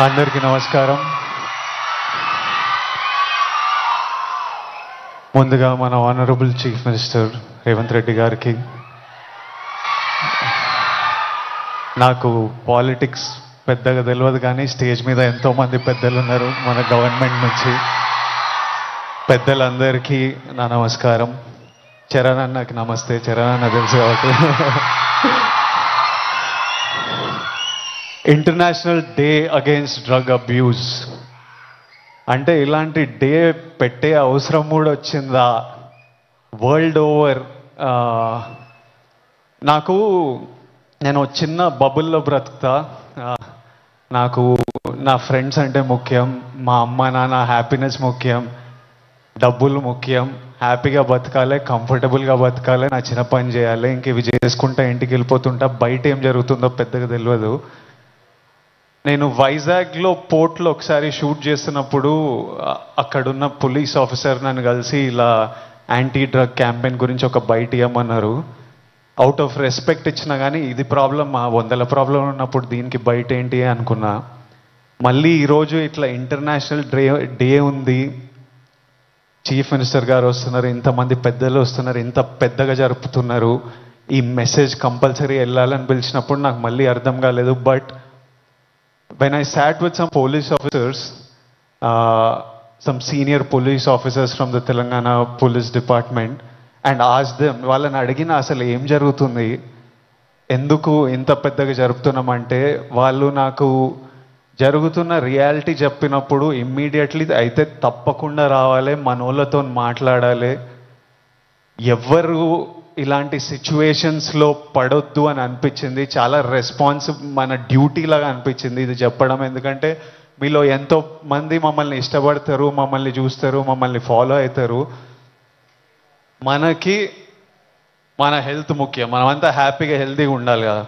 అందరికీ నమస్కారం. ముందుగా మన honourable chief minister Revanth Reddy గారికి, నాకు పాలిటిక్స్ పెద్దగా తెలియదు కానీ స్టేజ్ మీద ఎంతోమంది పెద్దలు ఉన్నారు మన గవర్నమెంట్ నుంచి. పెద్దలందరికీ నా నమస్కారం. చరణ్ అన్నకి నమస్తే. చరణ్ అన్న తెలుసు కాబట్టి. International day against drug abuse అంటే ఇలాంటి డే పెట్టే అవసరం కూడా వచ్చిందా వరల్డ్ ఓవర్? నేను చిన్న బబుల్లో బ్రతుకుతా. నాకు నా ఫ్రెండ్స్ అంటే ముఖ్యం, మా అమ్మ నాన్న హ్యాపీనెస్ ముఖ్యం, డబ్బులు ముఖ్యం, హ్యాపీగా బతకాలి, కంఫర్టబుల్గా బతకాలి, నా చిన్న పని చేయాలి, ఇంక ఇవి చేసుకుంటా ఇంటికి వెళ్ళిపోతుంటా. బయట ఏం జరుగుతుందో పెద్దగా తెలియదు. నేను వైజాగ్లో పోర్ట్లో ఒకసారి షూట్ చేస్తున్నప్పుడు అక్కడున్న పోలీస్ ఆఫీసర్ నన్ను కలిసి ఇలా యాంటీ డ్రగ్ క్యాంపెయిన్ గురించి ఒక బయట ఇవ్వమన్నారు. అవుట్ ఆఫ్ రెస్పెక్ట్ ఇచ్చినా కానీ ఇది ప్రాబ్లం, మా 100 ప్రాబ్లం ఉన్నప్పుడు దీనికి బయట ఏంటి అనుకున్నా. మళ్ళీ ఈరోజు ఇట్లా ఇంటర్నేషనల్ డే ఉంది, చీఫ్ మినిస్టర్ గారు వస్తున్నారు, ఇంతమంది పెద్దలు వస్తున్నారు, ఇంత పెద్దగా జరుపుతున్నారు, ఈ మెసేజ్ కంపల్సరీ వెళ్ళాలని పిలిచినప్పుడు నాకు మళ్ళీ అర్థం కాలేదు. But when I sat with some police officers, some senior police officers from the Telangana Police Department, and asked them, వాళ్ళని అడిగిన అసలు ఏం జరుగుతుంది, ఎందుకు ఇంత పెద్దగా జరుపుతున్నామంటే, వాళ్ళు నాకు జరుగుతున్న రియాలిటీ చెప్పినప్పుడు ఇమ్మీడియట్లీ అయితే తప్పకుండా రావాలి, మనోళ్ళతో మాట్లాడాలి, ఎవరు ఇలాంటి సిచ్యువేషన్స్లో పడొద్దు అని అనిపించింది. చాలా మన డ్యూటీ లాగా అనిపించింది ఇది చెప్పడం. ఎందుకంటే మీలో ఎంతో మంది మమ్మల్ని ఇష్టపడతారు, మమ్మల్ని చూస్తారు, మమ్మల్ని ఫాలో అవుతారు. మనకి మన హెల్త్ ముఖ్యం. మనమంతా హ్యాపీగా హెల్తీగా ఉండాలి కదా.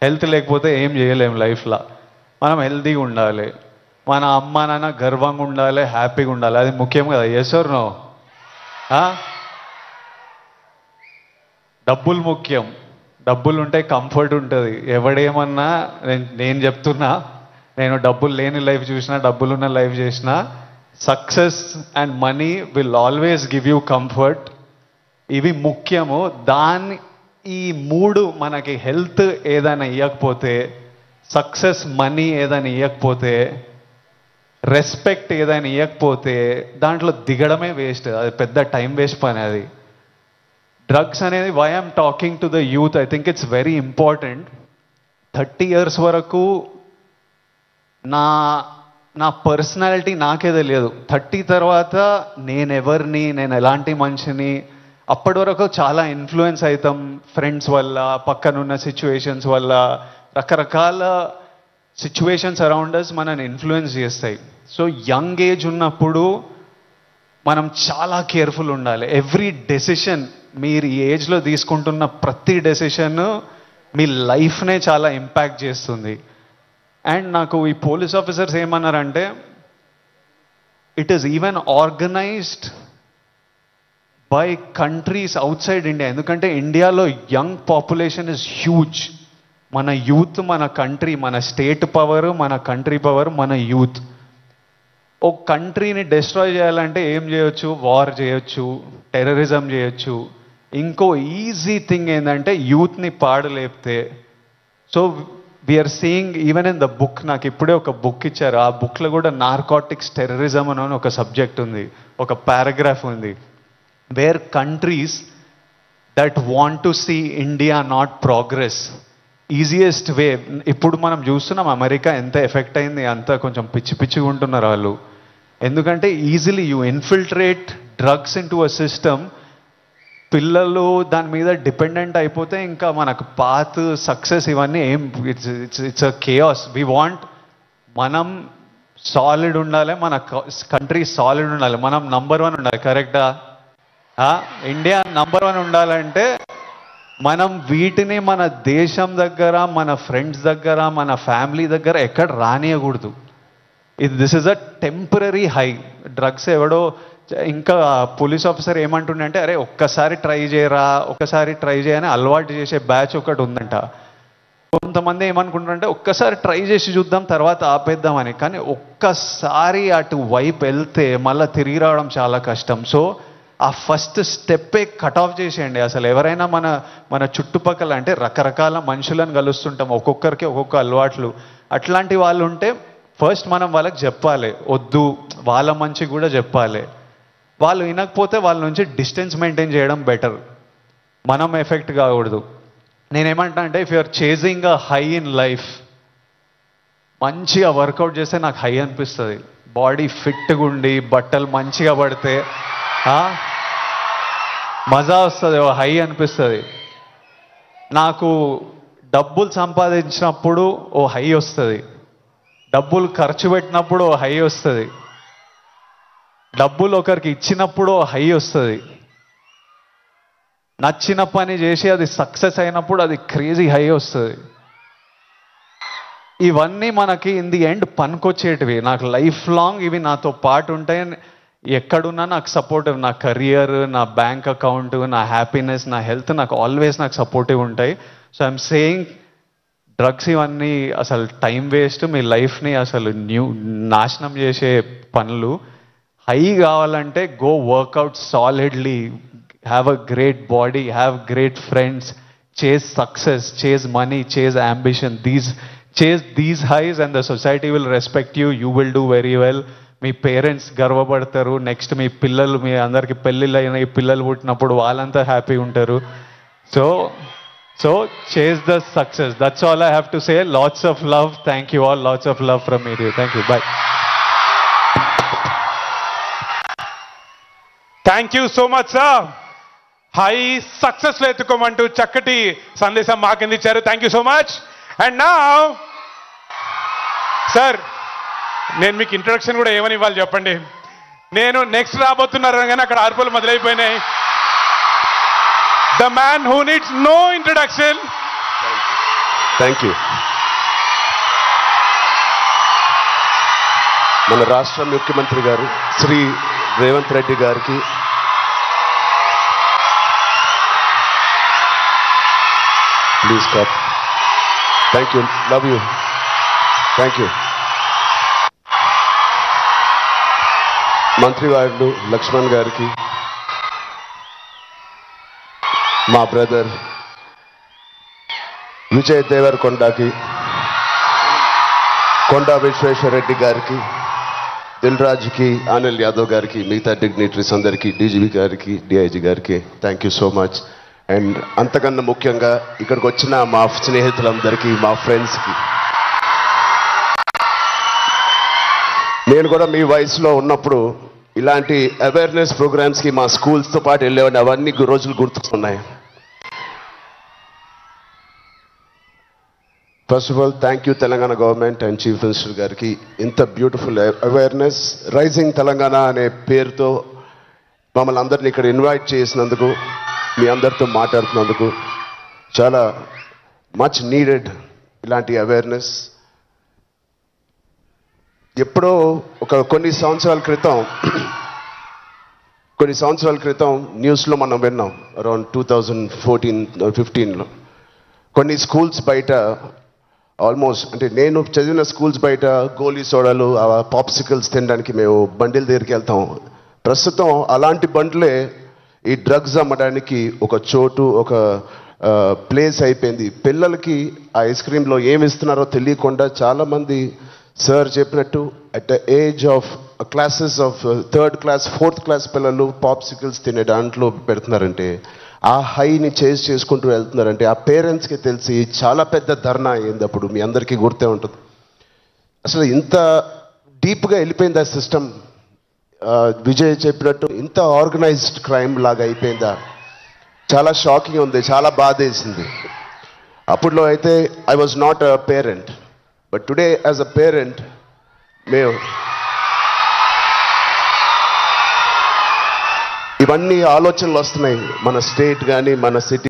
హెల్త్ లేకపోతే ఏం చేయలేం లైఫ్లో. మనం హెల్తీగా ఉండాలి, మన అమ్మ నాన్న గర్వంగా ఉండాలి, హ్యాపీగా ఉండాలి, అది ముఖ్యం కదా. Yes or no? డబ్బులు ముఖ్యం. డబ్బులు ఉంటే కంఫర్ట్ ఉంటుంది. ఎవడేమన్నా నేను చెప్తున్నా, నేను డబ్బులు లేని లైఫ్ చూసినా, డబ్బులున్న లైఫ్ చేసినా, success and money will always give you comfort. ఇవి ముఖ్యము. ఈ మూడు మనకి హెల్త్ ఏదైనా ఇవ్వకపోతే, సక్సెస్ మనీ ఏదైనా ఇవ్వకపోతే, రెస్పెక్ట్ ఏదైనా ఇవ్వకపోతే దాంట్లో దిగడమే వేస్ట్. అది పెద్ద టైం వేస్ట్ పని. అది డ్రగ్స్ అనేది, why I'm talking to the youth, I think it's very important. 30 years వరకు నా పర్సనాలిటీ నాకే తెలియదు. 30 తర్వాత నేనెవరిని, నేను ఎలాంటి మనిషిని, అప్పటి వరకు చాలా ఇన్ఫ్లుయెన్స్ అవుతాం ఫ్రెండ్స్ వల్ల, పక్కనున్న సిచ్యువేషన్స్ వల్ల. రకరకాల సిచ్యువేషన్స్ అరౌండ్ అస్ మనని ఇన్ఫ్లుయెన్స్ చేస్తాయి. సో యంగ్ ఏజ్ ఉన్నప్పుడు మనం చాలా కేర్ఫుల్ ఉండాలి. ఎవ్రీ డెసిషన్, మీరు ఈ ఏజ్లో తీసుకుంటున్న ప్రతి డెసిషన్ మీ లైఫ్నే చాలా ఇంపాక్ట్ చేస్తుంది. అండ్ నాకు ఈ పోలీస్ ఆఫీసర్స్ ఏమన్నారంటే, it is even organised by countries out side India. ఎందుకంటే ఇండియాలో యంగ్ పాపులేషన్ ఇస్ హ్యూజ్. మన యూత్, మన కంట్రీ, మన స్టేట్ పవర్, మన కంట్రీ పవర్, మన యూత్. ఒక కంట్రీని డిస్ట్రాయ్ చేయాలంటే ఏం చేయొచ్చు? వార్ చేయొచ్చు, టెర్రరిజం చేయొచ్చు. ఇంకో ఈజీ థింగ్ ఏంటంటే యూత్ని పాడలేపితే. So we are seeing even in the book, నాకు ఇప్పుడే ఒక బుక్ ఇచ్చారు, ఆ బుక్లో కూడా నార్కోటిక్స్ టెర్రరిజం అని ఒక సబ్జెక్ట్ ఉంది, ఒక పారాగ్రాఫ్ ఉంది. Where countries that want to see India not progress, easiest way. ఇప్పుడు మనం చూస్తున్నాం అమెరికా ఎంత ఎఫెక్ట్ అయింది, అంతా కొంచెం పిచ్చిగా ఉంటున్నారు వాళ్ళు. ఎందుకంటే easily you infiltrate drugs in to a system. పిల్లలు దాని మీద డిపెండెంట్ అయిపోతే ఇంకా మనకు పాత్, సక్సెస్ ఇవన్నీ ఏం, it's a chaos. We want, మనం సాలిడ్ ఉండాలి, మన కంట్రీ సాలిడ్ ఉండాలి, మనం నంబర్ 1 ఉండాలి. కరెక్టా? ఇండియా నంబర్ 1 ఉండాలంటే మనం వీటిని మన దేశం దగ్గర, మన ఫ్రెండ్స్ దగ్గర, మన ఫ్యామిలీ దగ్గర ఎక్కడ రానియకూడదు. This is a temporary high. Drugs ఎవడో, ఇంకా పోలీస్ ఆఫీసర్ ఏమంటుండే అంటే, అరే ఒక్కసారి ట్రై చేయరా, ఒక్కసారి ట్రై చేయని అలవాటు చేసే బ్యాచ్ ఒకటి ఉందంట. కొంత కొంతమంది ఏమనుకుంటారంటే ఒక్కసారి ట్రై చేసి చూద్దాం తర్వాత ఆపేద్దామని, కానీ ఒక్కసారి అటు వైపు వెళ్తే మళ్ళీ తిరిగి రావడం చాలా కష్టం. సో ఆ ఫస్ట్ స్టెప్పే కట్ ఆఫ్ చేసేయండి. అసలు ఎవరైనా మన చుట్టుపక్కల అంటే రకరకాల మనుషులను కలుస్తుంటాం, ఒక్కొక్కరికి ఒక్కొక్క అలవాట్లు, అట్లాంటి వాళ్ళు ఉంటే ఫస్ట్ మనం వాళ్ళకి చెప్పాలి, వద్దు, వాళ్ళ మంచి కూడా చెప్పాలి. వాళ్ళు వినకపోతే వాళ్ళ నుంచి డిస్టెన్స్ మెయింటైన్ చేయడం బెటర్, మనం ఎఫెక్ట్ కాకూడదు. నేనేమంటా అంటే if you're chasing a high in life, మంచిగా వర్కౌట్ చేస్తే నాకు హై అనిపిస్తుంది. బాడీ ఫిట్గా ఉండి బట్టలు మంచిగా పడితే మజా వస్తుంది, ఓ హై అనిపిస్తుంది. నాకు డబ్బులు సంపాదించినప్పుడు ఓ హై వస్తుంది, డబ్బులు ఖర్చు పెట్టినప్పుడు ఓ హై వస్తుంది, డబ్బులు ఒకరికి ఇచ్చినప్పుడు ఓ హై వస్తుంది, నచ్చిన పని చేసి అది సక్సెస్ అయినప్పుడు అది క్రేజీ హై వస్తుంది. ఇవన్నీ మనకి ఇన్ ది ఎండ్ పనికొచ్చేటివి. నాకు లైఫ్ లాంగ్ ఇవి నాతో పాటు ఉంటాయి. ఎక్కడున్నా నాకు సపోర్టివ్, నా కెరియర్, నా బ్యాంక్ అకౌంట్, నా హ్యాపీనెస్, నా హెల్త్ నాకు ఆల్వేస్ నాకు సపోర్టివ్ ఉంటాయి. సో ఐఎమ్ సేయింగ్ డ్రగ్స్ ఇవన్నీ అసలు టైం వేస్ట్, మీ లైఫ్ని అసలు నాశనం చేసే పనులు. హై కావాలంటే go work out solidly, have a great body, have great friends, chase success, chase money, chase ambition, chase these highs and the society will respect you, you will do very well. మీ parents గర్వపడతారు, next మీ పిల్లలు, మీ అందరికి పెళ్ళిళ్ళు అయిన ఈ పిల్లలు పుట్టినప్పుడు వాళ్ళంతా హ్యాపీ ఉంటారు. So chase the success. That's all I have to say. Lots of love. Thank you all. Lots of love from me. Thank you. Bye. Thank you so much sir. High success లో ఎత్తుకోమంటూ చక్కటి సందేశం మాకిందిచ్చారు. Thank you so much. And now sir, నేను మీకు introduction కూడా ఏమని ఇవ్వాలి చెప్పండి. నేను నెక్స్ట్ రాబోతున్నారు కానీ అక్కడ ఆర్పులు మొదలైపోయినాయి. The man who needs no introduction. Thank you. మన రాష్ట్ర ముఖ్యమంత్రి గారు శ్రీ రేవంత్ రెడ్డి గారికి please clap. Thank you. Love you. Thank you. మంత్రివారులు లక్ష్మణ్ గారికి, మా బ్రదర్ విజయ్ దేవరకొండకి, కొండా విశ్వేశ్వర రెడ్డి గారికి, దిల్ రాజుకి, అనిల్ యాదవ్ గారికి, మిగతా డిగ్నిటరీస్ అందరికీ, డీజీపీ గారికి, డిఐజీ గారికి thank you so much. And అంతకన్నా ముఖ్యంగా ఇక్కడికి వచ్చిన మా స్నేహితులందరికీ, మా ఫ్రెండ్స్కి, నేను కూడా మీ వయసులో ఉన్నప్పుడు ఇలాంటి అవేర్నెస్ ప్రోగ్రామ్స్కి మా స్కూల్స్తో పాటు వెళ్ళేవాడిని. అవన్నీ రోజులు గుర్తుకున్నాయి. First of all thank you Telangana government and chief minister గారికి. ఇంత బ్యూటిఫుల్ అవేర్నెస్ రైజింగ్ తెలంగాణ అనే పేరుతో మమ్మల్ని అందరినీ ఇక్కడ ఇన్వైట్ చేసినందుకు, మీ అందరితో మాట్లాడుతున్నందుకు చాలా మచ్ నీడెడ్ ఇలాంటి అవేర్నెస్. ఎప్పుడో కొన్ని సంవత్సరాల క్రితం న్యూస్లో మనం విన్నాం, అరౌండ్ 2014-15లో కొన్ని స్కూల్స్ బయట ఆల్మోస్ట్, అంటే నేను చదివిన స్కూల్స్ బయట గోలీ సోడాలు, పాప్సికల్స్ తినడానికి మేము బండిల దగ్గరికి వెళ్తాం. ప్రస్తుతం అలాంటి బండ్లే ఈ డ్రగ్స్ అమ్మడానికి ఒక చోటు, ఒక ప్లేస్ అయిపోయింది. పిల్లలకి ఆ ఐస్ క్రీమ్లో ఏమి ఇస్తున్నారో తెలియకుండా చాలామంది సార్ చెప్పినట్టు at the age of classes of 3rd class 4th class పిల్లలు పాప్సికల్స్ తినే దాంట్లో పెడుతున్నారంటే, ఆ హైని చేజ్ చేసుకుంటూ వెళ్తున్నారంటే ఆ పేరెంట్స్కి తెలిసి చాలా పెద్ద ధర్నా అయింది. అప్పుడు మీ అందరికీ గుర్తే ఉంటుంది. అసలు ఇంత డీప్గా వెళ్ళిపోయింది ఆ సిస్టమ్. విజయ్ చెప్పినట్టు ఇంత ఆర్గనైజ్డ్ క్రైమ్ లాగా అయిపోయిందా? చాలా షాకింగ్ ఉంది, చాలా బాధ వేసింది. అప్పుడులో అయితే I was not a parent, but today as a parent మేము ఇవన్నీ ఆలోచనలు వస్తున్నాయి. మన స్టేట్ కానీ మన సిటీ